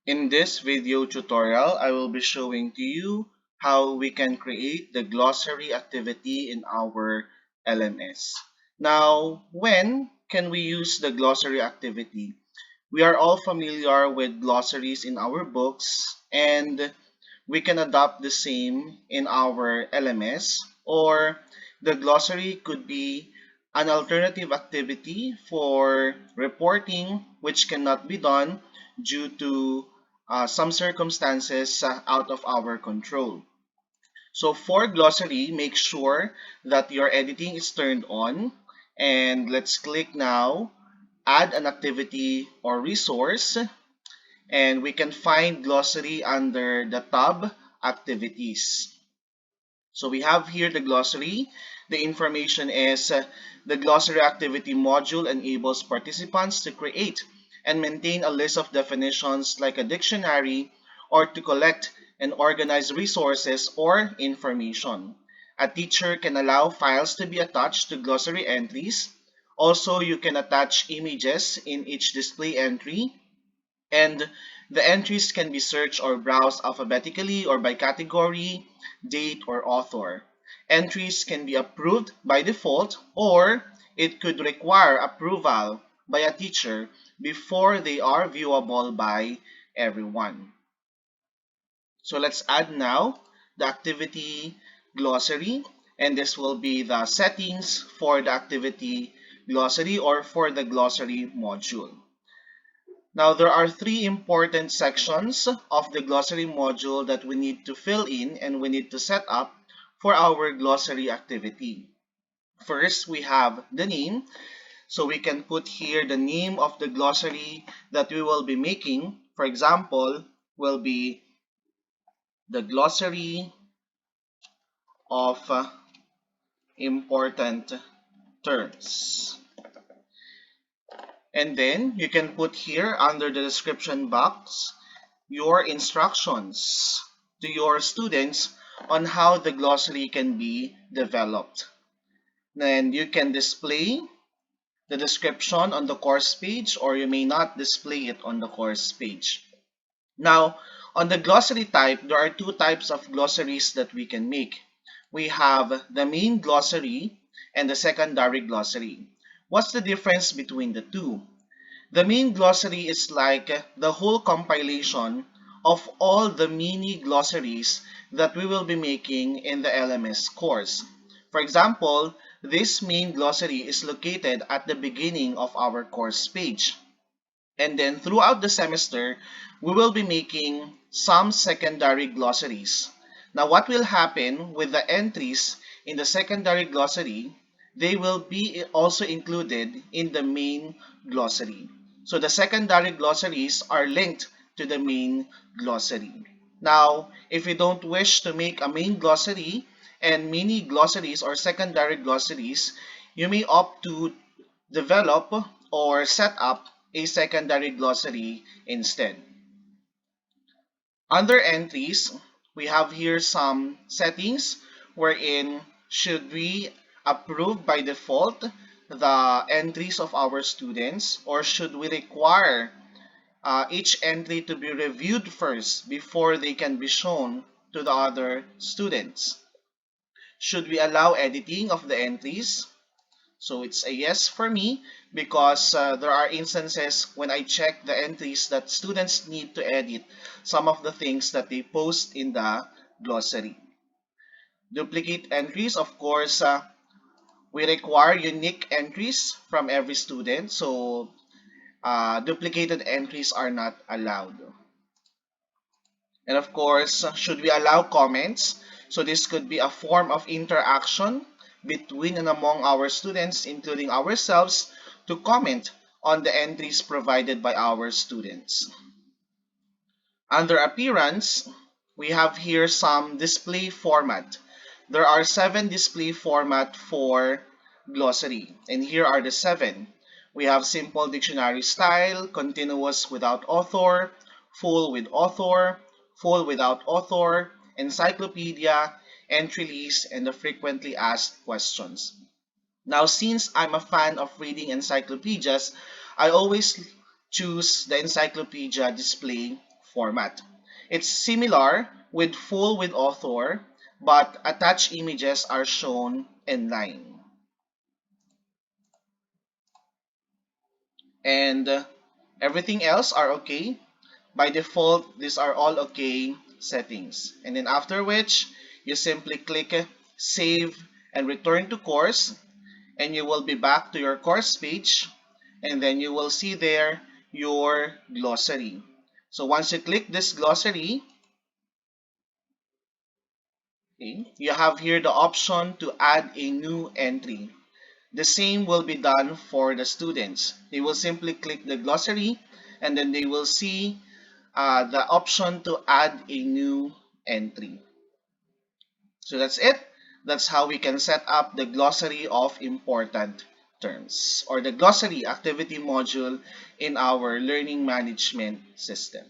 In this video tutorial, I will be showing to you how we can create the glossary activity in our LMS. Now, when can we use the glossary activity? We are all familiar with glossaries in our books, and we can adopt the same in our LMS, or the glossary could be an alternative activity for reporting which cannot be done due to some circumstances out of our control. So for glossary, make sure that your editing is turned on, and let's click now add an activity or resource, and we can find glossary under the tab activities. So we have here the glossary. The information is the glossary activity module enables participants to create and maintain a list of definitions like a dictionary, or to collect and organize resources or information. A teacher can allow files to be attached to glossary entries. Also, you can attach images in each display entry, and the entries can be searched or browsed alphabetically or by category, date, or author. Entries can be approved by default, or it could require approval by a teacher before they are viewable by everyone. So let's add now the activity glossary, and this will be the settings for the activity glossary or for the glossary module. Now, there are three important sections of the glossary module that we need to fill in and we need to set up for our glossary activity. First, we have the name. So we can put here the name of the glossary that we will be making. For example, will be the glossary of important terms. And then you can put here under the description box your instructions to your students on how the glossary can be developed. Then you can display the description on the course page, or you may not display it on the course page. Now, on the glossary type, there are two types of glossaries that we can make. We have the main glossary and the secondary glossary. What's the difference between the two? The main glossary is like the whole compilation of all the mini glossaries that we will be making in the LMS course. For example, this main glossary is located at the beginning of our course page. And then throughout the semester, we will be making some secondary glossaries. Now, what will happen with the entries in the secondary glossary? They will be also included in the main glossary. So the secondary glossaries are linked to the main glossary. Now, if you don't wish to make a main glossary and mini glossaries or secondary glossaries, you may opt to develop or set up a secondary glossary instead. Under entries, we have here some settings wherein should we approve by default the entries of our students, or should we require each entry to be reviewed first before they can be shown to the other students? Should we allow editing of the entries? So it's a yes for me, because there are instances when I check the entries that students need to edit some of the things that they post in the glossary. Duplicate entries, of course, we require unique entries from every student, so duplicated entries are not allowed. And of course, should we allow comments? So this could be a form of interaction between and among our students, including ourselves, to comment on the entries provided by our students. Under appearance, we have here some display format. There are 7 display format for glossary, and here are the 7. We have simple dictionary style, continuous without author, full with author, full without author, encyclopedia, entry list, and the frequently asked questions. Now, since I'm a fan of reading encyclopedias, I always choose the encyclopedia display format. It's similar with full with author, but attached images are shown in line. And everything else are okay. By default, these are all okay settings. And then after which, you simply click save and return to course, and you will be back to your course page, and then you will see there your glossary. So once you click this glossary, okay, you have here the option to add a new entry. The same will be done for the students. They will simply click the glossary, and then they will see the option to add a new entry. So that's it. That's how we can set up the glossary of important terms or the glossary activity module in our learning management system.